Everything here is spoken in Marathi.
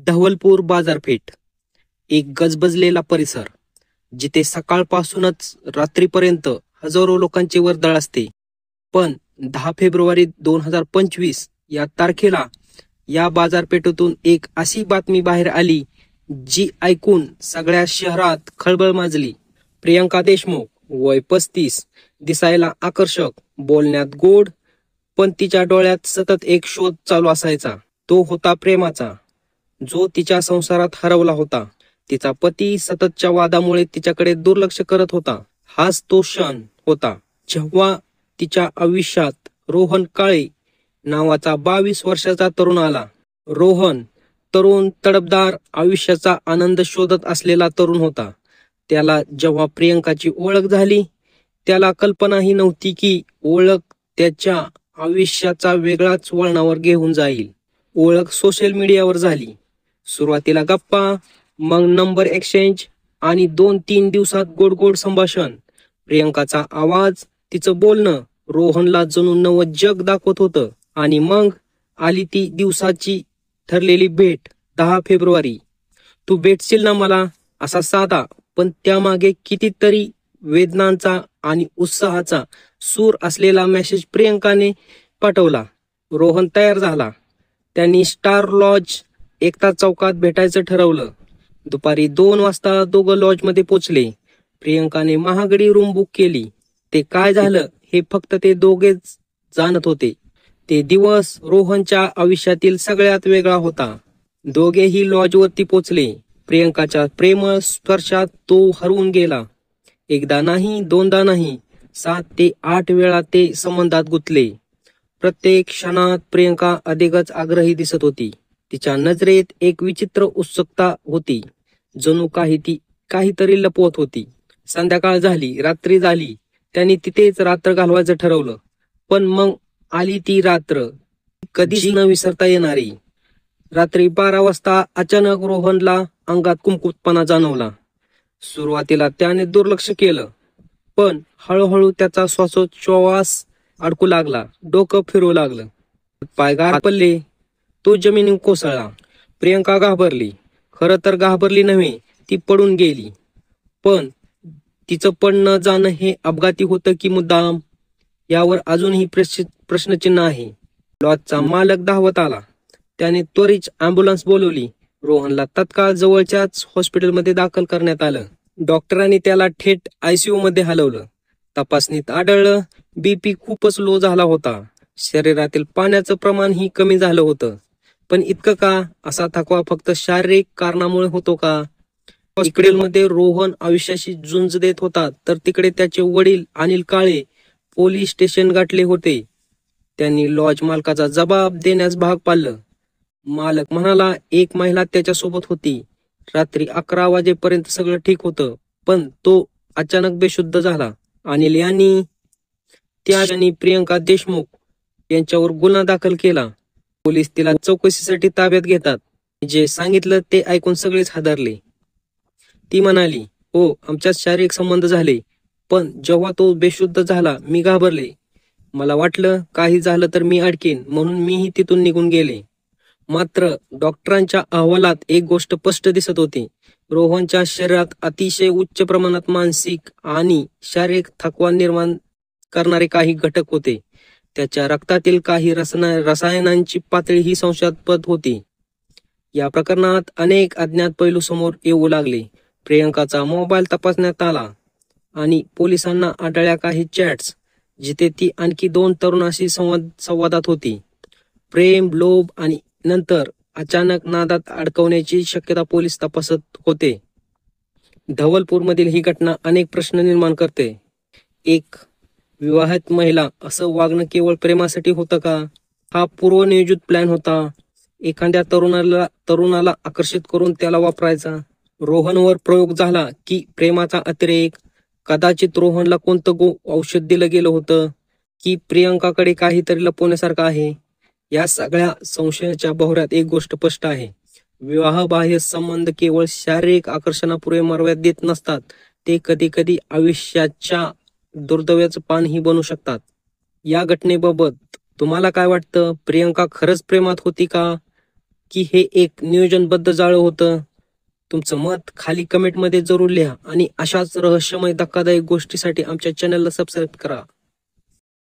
धवलपूर बाजारपेठ एक गजबजलेला परिसर, जिथे सकाळपासूनच रात्रीपर्यंत हजारो लोकांची वर्दळ असते. पण 10 फेब्रुवारी 2025 या तारखेला या बाजारपेठेतून एक अशी बातमी बाहेर आली, जी ऐकून सगळ्या शहरात खळबळ माजली. प्रियंका देशमुख, वय 35, दिसायला आकर्षक, बोलण्यात गोड, पण तिच्या डोळ्यात सतत एक शोध चालू असायचा. तो होता प्रेमाचा, जो तिच्या संसारात हरवला होता. तिचा पती सततच्या वादामुळे तिच्याकडे दुर्लक्ष करत होता. हाच तो क्षण होता जेव्हा तिच्या आयुष्यात रोहन काळे नावाचा 22 वर्षाचा तरुण आला. रोहन तरुण, तडफदार, आयुष्याचा आनंद शोधत असलेला तरुण होता. त्याला जेव्हा प्रियंकाची ओळख झाली, त्याला कल्पनाही नव्हती की ओळख त्याच्या आयुष्याचा वेगळाच वळणावर घेऊन जाईल. ओळख सोशल मीडियावर झाली. सुरुवातीला गप्पा, मग नंबर एक्सचेंज आणि 2-3 दिवसात गोड गोड संभाषण. प्रियंकाचा आवाज, तिचं बोलणं रोहनला जणू नवं जग दाखवत होतं. आणि मग आली ती दिवसाची ठरलेली भेट. 10 फेब्रुवारी. तू भेटशील ना मला, असा साधा पण त्यामागे कितीतरी वेदनांचा आणि उत्साहाचा सूर असलेला मेसेज प्रियंकाने पाठवला. रोहन तयार झाला. त्यांनी स्टार लॉज एकता चौकात भेटायचं ठरवलं. दुपारी 2 वाजता दोघं लॉजमध्ये पोचले. प्रियंकाने महागडी रूम बुक केली. ते काय झालं हे फक्त ते दोघेच जाणत होते. ते दिवस रोहनच्या आयुष्यातील सगळ्यात वेगळा होता. दोघेही लॉजवरती पोचले. प्रियंकाच्या प्रेमळ स्पर्शात तो हरवून गेला. एकदा नाही, दोनदा नाही, 7 ते 8 वेळा ते संबंधात गुंतले. प्रत्येक क्षणात प्रियंका अधिकच आग्रही दिसत होती. तिच्या नजरेत एक विचित्र उत्सुकता होती, जणू ती काहीतरी लपवत होती. संध्याकाळ झाली, रात्री झाली. त्यांनी तिथेच रात्र घालवायचं ठरवलं. पण मग आली ती रात्र, कधीच न विसरता येणारी. रात्री 12 वाजता अचानक रोहनला अंगात कुमकुतपणा जाणवला. सुरुवातीला त्याने दुर्लक्ष केलं, पण हळूहळू त्याचा श्वासोच्छवास अडकू लागला. डोकं फिरू लागलं. पाय गार पडले. तो जमिनीवर कोसळला. प्रियंका घाबरली. खरं तर घाबरली नव्हे, ती पडून गेली. पण तिचं पडणं जाणं हे अपघाती होतं की मुद्दाम, यावर अजूनही प्रश्नचिन्ह आहे. लॉजचा मालक धावत आला. त्याने त्वरित अँब्युलन्स बोलवली. रोहनला तत्काळ जवळच्याच हॉस्पिटलमध्ये दाखल करण्यात आलं. डॉक्टरांनी त्याला थेट ICU मध्ये हलवलं. तपासणीत आढळलं, BP खूपच लो झाला होता. शरीरातील पाण्याचं प्रमाणही कमी झालं होतं. पण इतकं का? असा थकवा फक्त शारीरिक कारणामुळे होतो का? हॉस्पिटलमध्ये रोहन आयुष्याशी झुंज देत होता, तर तिकडे त्याचे वडील अनिल काळे पोलीस स्टेशन गाठले होते. त्यांनी लॉज मालकाचा जबाब देण्यास भाग पाडलं. मालक म्हणाला, एक महिला त्याच्यासोबत होती. रात्री 11 वाजेपर्यंत सगळं ठीक होतं, पण तो अचानक बेशुद्ध झाला. अनिल यांनी त्या क्षणी प्रियंका देशमुख यांच्यावर गुन्हा दाखल केला. पोलीस तिला चौकशीसाठी ताब्यात घेतात. जे सांगितलं ते ऐकून सगळेच हादरले. ती म्हणाली, हो, आमच्यात शारीरिक संबंध झाले, पण जेव्हा तो बेशुद्ध झाला मी घाबरले. मला वाटलं काही झालं तर मी अडकेन, म्हणून मीही तिथून निघून गेले. मात्र डॉक्टरांच्या अहवालात एक गोष्ट स्पष्ट दिसत होती. रोहनच्या शरीरात अतिशय उच्च प्रमाणात मानसिक आणि शारीरिक थकवा निर्माण करणारे काही घटक होते. त्याच्या रक्तातील काही रसायनांची पातळी ही संशयास्पद होती. या प्रकरणात अनेक अज्ञात पैलू समोर येऊ लागले. प्रियंकाचा मोबाईल तपासण्यात आला आणि पोलिसांना आढळल्या काही चॅट्स, जिथे ती आणखी 2 तरुणाशी संवादात होती. प्रेम, लोभ आणि नंतर अचानक नादात अडकवण्याची शक्यता पोलीस तपासत होते. धवलपूरमधील ही घटना अनेक प्रश्न निर्माण करते. एक विवाहित महिला, असं वागणं केवळ प्रेमासाठी होतं का? हा पूर्वनियोजित प्लॅन होता? एखाद्या तरुणाला आकर्षित करून त्याला वापरायचा? रोहनवर प्रयोग झाला की प्रेमाचा अतिरेक? कदाचित रोहनला कोणतं औषध दिलं गेलं होतं, की प्रियंकाकडे काहीतरी लपवण्यासारखं आहे? या सगळ्या संशयाच्या भोवऱ्यात एक गोष्ट स्पष्ट आहे. विवाहबाह्य संबंध केवळ शारीरिक आकर्षणापुरते मर्यादित नसतात. ते कधी कधी आयुष्याच्या दुर्दैवाचं पानही बनू शकतात. या घटनेबाबत तुम्हाला काय वाटतं? प्रियंका खरंच प्रेमात होती का, की हे एक नियोजनबद्ध जाळं होतं? तुमचं मत खाली कमेंटमध्ये जरूर लिहा आणि अशाच रहस्यमय धक्कादायक गोष्टीसाठी आमच्या चॅनलला सबस्क्राईब करा.